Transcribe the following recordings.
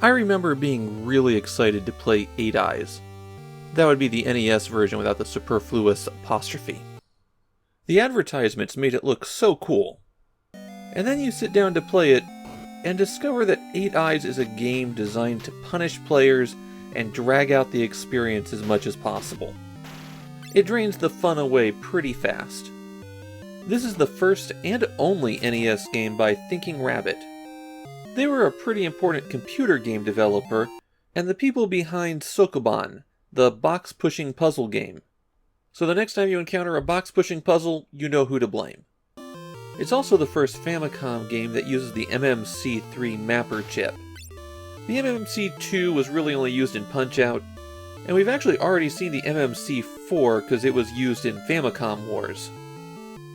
I remember being really excited to play 8 Eyes. That would be the NES version without the superfluous apostrophe. The advertisements made it look so cool. And then you sit down to play it and discover that 8 Eyes is a game designed to punish players and drag out the experience as much as possible. It drains the fun away pretty fast. This is the first and only NES game by Thinking Rabbit. They were a pretty important computer game developer, and the people behind Sokoban, the box-pushing puzzle game. So the next time you encounter a box-pushing puzzle, you know who to blame. It's also the first Famicom game that uses the MMC3 mapper chip. The MMC2 was really only used in Punch-Out, and we've actually already seen the MMC4 because it was used in Famicom Wars.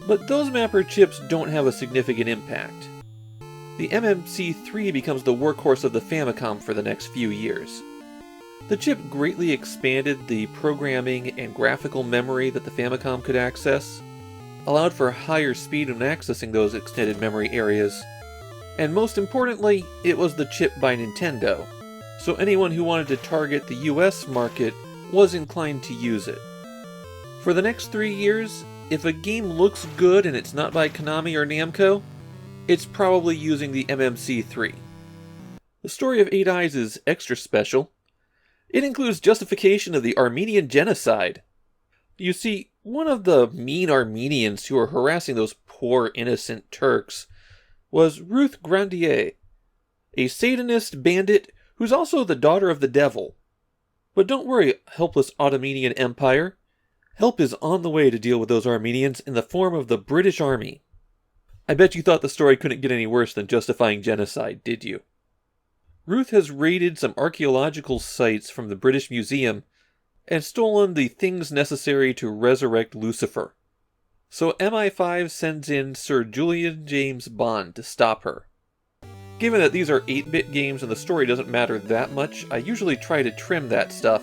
But those mapper chips don't have a significant impact. The MMC3 becomes the workhorse of the Famicom for the next few years. The chip greatly expanded the programming and graphical memory that the Famicom could access, allowed for higher speed when accessing those extended memory areas, and most importantly, it was the chip by Nintendo, so anyone who wanted to target the US market was inclined to use it. For the next 3 years, if a game looks good and it's not by Konami or Namco, it's probably using the MMC3. The story of 8 Eyes is extra special. It includes justification of the Armenian genocide. You see, one of the mean Armenians who were harassing those poor innocent Turks was Ruth Grandier, a Satanist bandit who's also the daughter of the devil. But don't worry, helpless Ottomanian Empire. Help is on the way to deal with those Armenians in the form of the British Army. I bet you thought the story couldn't get any worse than justifying genocide, did you? Ruth has raided some archaeological sites from the British Museum and stolen the things necessary to resurrect Lucifer. So MI5 sends in Sir Julian James Bond to stop her. Given that these are 8-bit games and the story doesn't matter that much, I usually try to trim that stuff,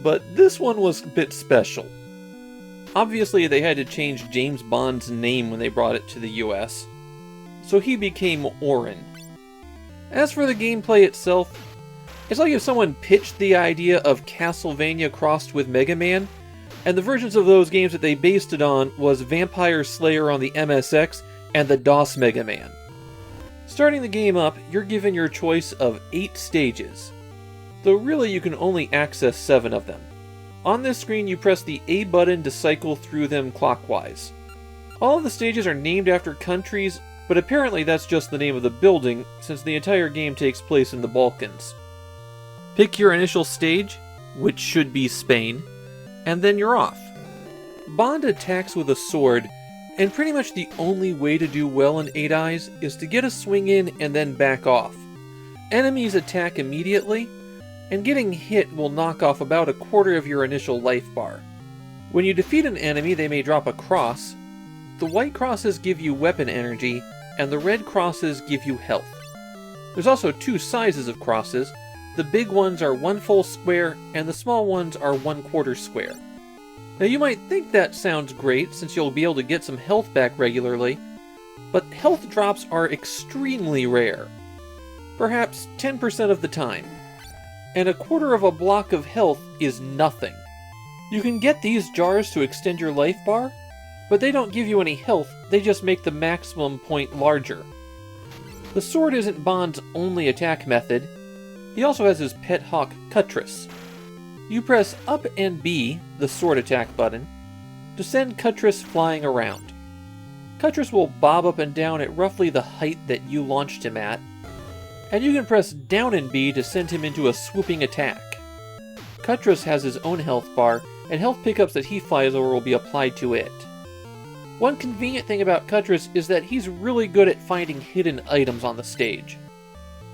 but this one was a bit special. Obviously, they had to change James Bond's name when they brought it to the US, so he became Orin. As for the gameplay itself, it's like if someone pitched the idea of Castlevania crossed with Mega Man, and the versions of those games that they based it on was Vampire Slayer on the MSX and the DOS Mega Man. Starting the game up, you're given your choice of 8 stages, though really you can only access 7 of them. On this screen, you press the A button to cycle through them clockwise. All of the stages are named after countries, but apparently that's just the name of the building, since the entire game takes place in the Balkans. Pick your initial stage, which should be Spain, and then you're off. Bond attacks with a sword, and pretty much the only way to do well in 8 Eyes is to get a swing in and then back off. Enemies attack immediately, and getting hit will knock off about a quarter of your initial life bar. When you defeat an enemy, they may drop a cross. The white crosses give you weapon energy, and the red crosses give you health. There's also 2 sizes of crosses. The big ones are 1 full square, and the small ones are 1/4 square. Now you might think that sounds great, since you'll be able to get some health back regularly, but health drops are extremely rare. Perhaps 10% of the time. And a quarter of a block of health is nothing. You can get these jars to extend your life bar, but they don't give you any health, they just make the maximum point larger. The sword isn't Bond's only attack method. He also has his pet hawk, Cuttress. You press up and B, the sword attack button, to send Cuttress flying around. Cuttress will bob up and down at roughly the height that you launched him at, and you can press down and B to send him into a swooping attack. Cuttress has his own health bar, and health pickups that he flies over will be applied to it. One convenient thing about Cuttress is that he's really good at finding hidden items on the stage.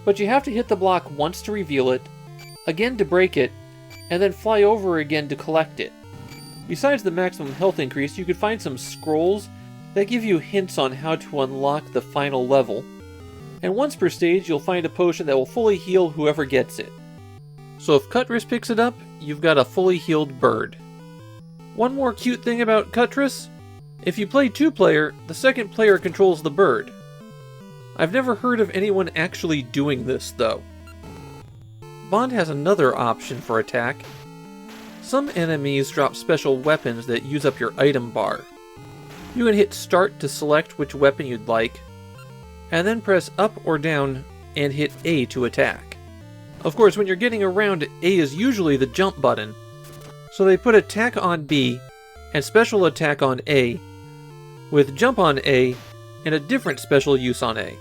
But you have to hit the block once to reveal it, again to break it, and then fly over again to collect it. Besides the maximum health increase, you could find some scrolls that give you hints on how to unlock the final level, and once per stage you'll find a potion that will fully heal whoever gets it. So if Cuttress picks it up, you've got a fully healed bird. One more cute thing about Cuttress: if you play 2-player, the second player controls the bird. I've never heard of anyone actually doing this, though. Bond has another option for attack. Some enemies drop special weapons that use up your item bar. You can hit start to select which weapon you'd like, and then press up or down and hit A to attack. Of course, when you're getting around, A is usually the jump button, so they put attack on B and special attack on A, with jump on A and a different special use on A.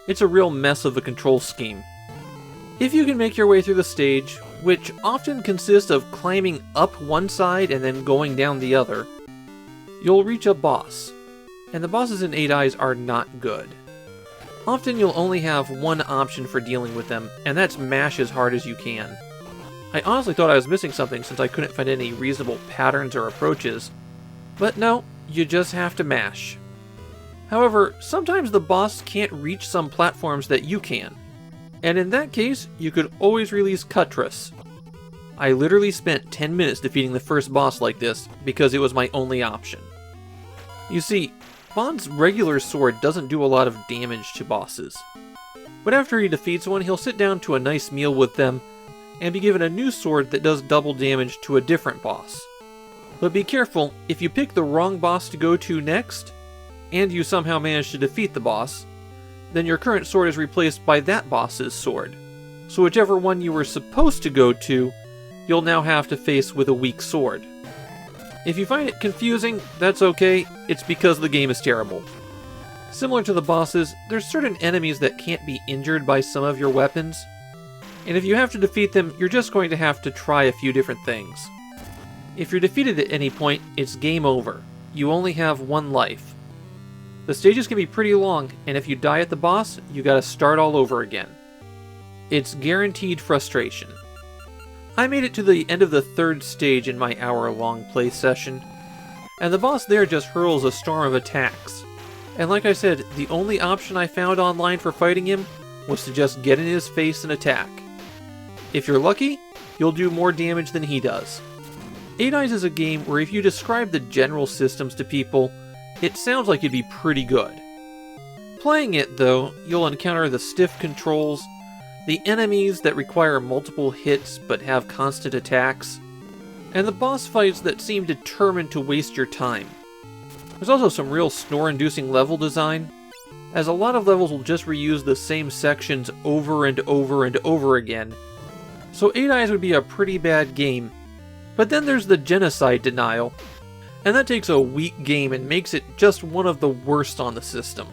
It's a real mess of a control scheme. If you can make your way through the stage, which often consists of climbing up one side and then going down the other, you'll reach a boss, and the bosses in 8 Eyes are not good. Often you'll only have one option for dealing with them, and that's mash as hard as you can. I honestly thought I was missing something since I couldn't find any reasonable patterns or approaches, but no, you just have to mash. However, sometimes the boss can't reach some platforms that you can, and in that case, you could always release Cutlass. I literally spent 10 minutes defeating the first boss like this because it was my only option. You see, Bond's regular sword doesn't do a lot of damage to bosses, but after he defeats one, he'll sit down to a nice meal with them and be given a new sword that does double damage to a different boss. But be careful, if you pick the wrong boss to go to next, and you somehow manage to defeat the boss, then your current sword is replaced by that boss's sword. So whichever one you were supposed to go to, you'll now have to face with a weak sword. If you find it confusing, that's okay, it's because the game is terrible. Similar to the bosses, there's certain enemies that can't be injured by some of your weapons, and if you have to defeat them, you're just going to have to try a few different things. If you're defeated at any point, it's game over. You only have one life. The stages can be pretty long, and if you die at the boss, you gotta start all over again. It's guaranteed frustration. I made it to the end of the 3rd stage in my hour-long play session, and the boss there just hurls a storm of attacks. And like I said, the only option I found online for fighting him was to just get in his face and attack. If you're lucky, you'll do more damage than he does. 8 Eyes is a game where if you describe the general systems to people, it sounds like it'd be pretty good. Playing it, though, you'll encounter the stiff controls, the enemies that require multiple hits but have constant attacks, and the boss fights that seem determined to waste your time. There's also some real snore-inducing level design, as a lot of levels will just reuse the same sections over and over and over again, so 8 Eyes would be a pretty bad game. But then there's the genocide denial, and that takes a weak game and makes it just one of the worst on the system.